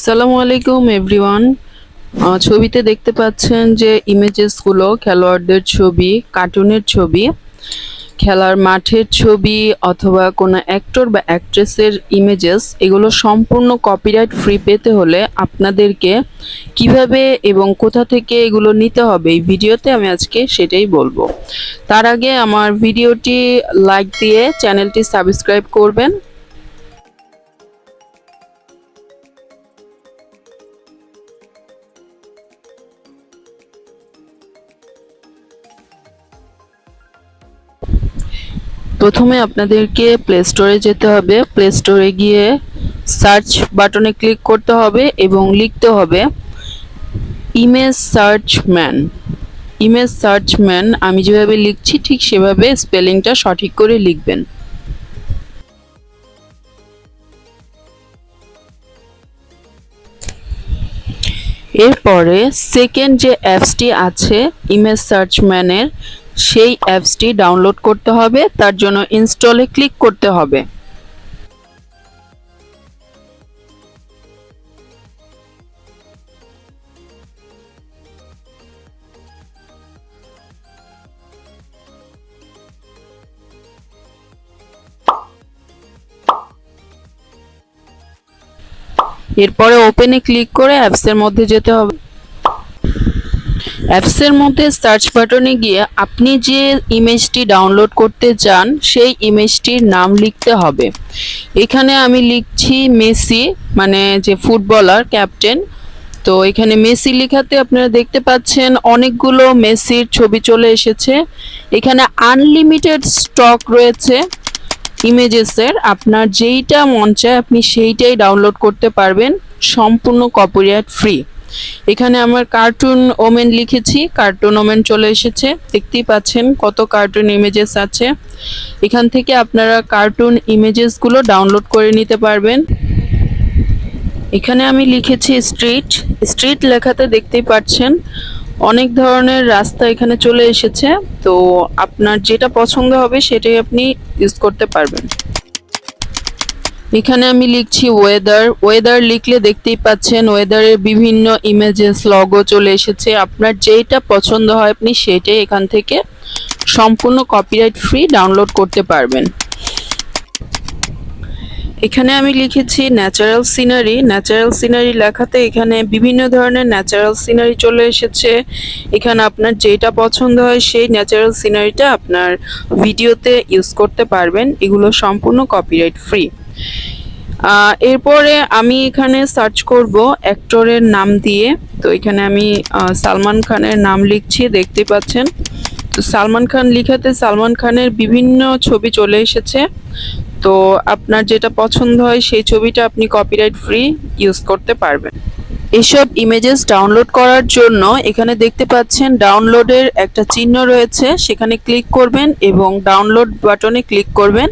আসসালামু আলাইকুম এভরিওয়ান। ছবিতে দেখতে পাচ্ছেন যে ইমেজেসগুলো খেলোয়াড়দের ছবি, কার্টুনের ছবি, খেলার মাঠের ছবি অথবা কোনো অ্যাক্টর বা অ্যাক্ট্রেসের ইমেজেস, এগুলো সম্পূর্ণ কপিরাইট ফ্রি পেতে হলে আপনাদেরকে কিভাবে এবং কোথা থেকে এগুলো নিতে হবে এই ভিডিওতে আমি আজকে সেটাই বলবো। তার আগে আমার ভিডিওটি লাইক দিয়ে চ্যানেলটি সাবস্ক্রাইব করবেন। প্রথমে আপনাদেরকে প্লে স্টোরে যেতে হবে। প্লে স্টোরে গিয়ে সার্চ বাটনে ক্লিক করতে হবে এবং লিখতে হবে image search man. Image search man আমি যেভাবে লিখছি ঠিক সেভাবে স্পেলিংটা সঠিক করে লিখবেন। এরপরে সেকেন্ড যে অ্যাপসটি আছে ইমেজ সার্চ ম্যানের, সেই অ্যাপসটি ডাউনলোড করতে হবে। তার জন্য ইনস্টলে ক্লিক করতে হবে। এরপরে ওপেনে ক্লিক করে অ্যাপসের মধ্যে যেতে হবে। অ্যাপসের মধ্যে সার্চ বাটনে গিয়ে আপনি যে ইমেজটি ডাউনলোড করতে চান সেই ইমেজটির নাম লিখতে হবে। এখানে আমি লিখছি মেসি, মানে যে ফুটবলার ক্যাপ্টেন। তো এখানে মেসি লেখাতে আপনারা দেখতে পাচ্ছেন অনেকগুলো মেসির ছবি চলে এসেছে। এখানে আনলিমিটেড স্টক রয়েছে ইমেজেসের। আপনার যেইটা মন চায় আপনি সেইটাই ডাউনলোড করতে পারবেন, সম্পূর্ণ কপিরাইট ফ্রি। এখানে আমার কার্টুন ওমেন লিখেছি, কার্টুন ওমেন চলে এসেছে। দেখতেই পাচ্ছেন কত কার্টুন ইমেজেস আছে। এখান থেকে আপনারা কার্টুন ইমেজেসগুলো ডাউনলোড করে নিতে পারবেন। এখানে আমি লিখেছি স্ট্রিট। স্ট্রিট লেখাতে দেখতেই পাচ্ছেন অনেক ধরনের রাস্তা এখানে চলে এসেছে। তো আপনার যেটা পছন্দ হবে সেটাই আপনি ইউজ করতে পারবেন। এখানে আমি লিখছি ওয়েদার। ওয়েদার লিখলে দেখতেই পাচ্ছেন ওয়েদারের বিভিন্ন ইমেজেস লগো চলে এসেছে। আপনার যেটা পছন্দ হয় আপনি সেটাই এখান থেকে সম্পূর্ণ কপিরাইট ফ্রি ডাউনলোড করতে পারবেন। এখানে আমি লিখেছি ন্যাচারাল সিনারি। ন্যাচারাল সিনারি লেখাতে এখানে বিভিন্ন ধরনের ন্যাচারাল সিনারি চলে এসেছে। এখানে আপনার যেটা পছন্দ হয় সেই ন্যাচারাল সিনারিটা আপনার ভিডিওতে ইউজ করতে পারবেন। এগুলো সম্পূর্ণ কপিরাইট ফ্রি। এরপরে আমি এখানে সার্চ করব অ্যাক্টরের নাম দিয়ে। তো এখানে আমি সালমান খানের নাম লিখছি, দেখতে পাচ্ছেন। তো সালমান খান লিখাতে সালমান খানের বিভিন্ন ছবি চলে এসেছে। তো আপনার যেটা পছন্দ হয় সেই ছবিটা আপনি কপিরাইট ফ্রি ইউজ করতে পারবেন। এসব ইমেজেস ডাউনলোড করার জন্য এখানে দেখতে পাচ্ছেন ডাউনলোডের একটা চিহ্ন রয়েছে, সেখানে ক্লিক করবেন এবং ডাউনলোড বাটনে ক্লিক করবেন।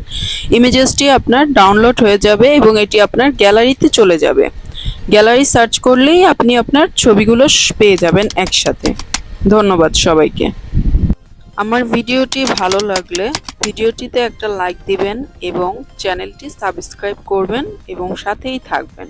ইমেজেসটি আপনার ডাউনলোড হয়ে যাবে এবং এটি আপনার গ্যালারিতে চলে যাবে। গ্যালারি সার্চ করলেই আপনি আপনার ছবিগুলো পেয়ে যাবেন একসাথে। ধন্যবাদ সবাইকে। আমার ভিডিওটি ভালো লাগলে ভিডিওটিতে একটা লাইক দিবেন এবং চ্যানেলটি সাবস্ক্রাইব করবেন এবং সাথেই থাকবেন।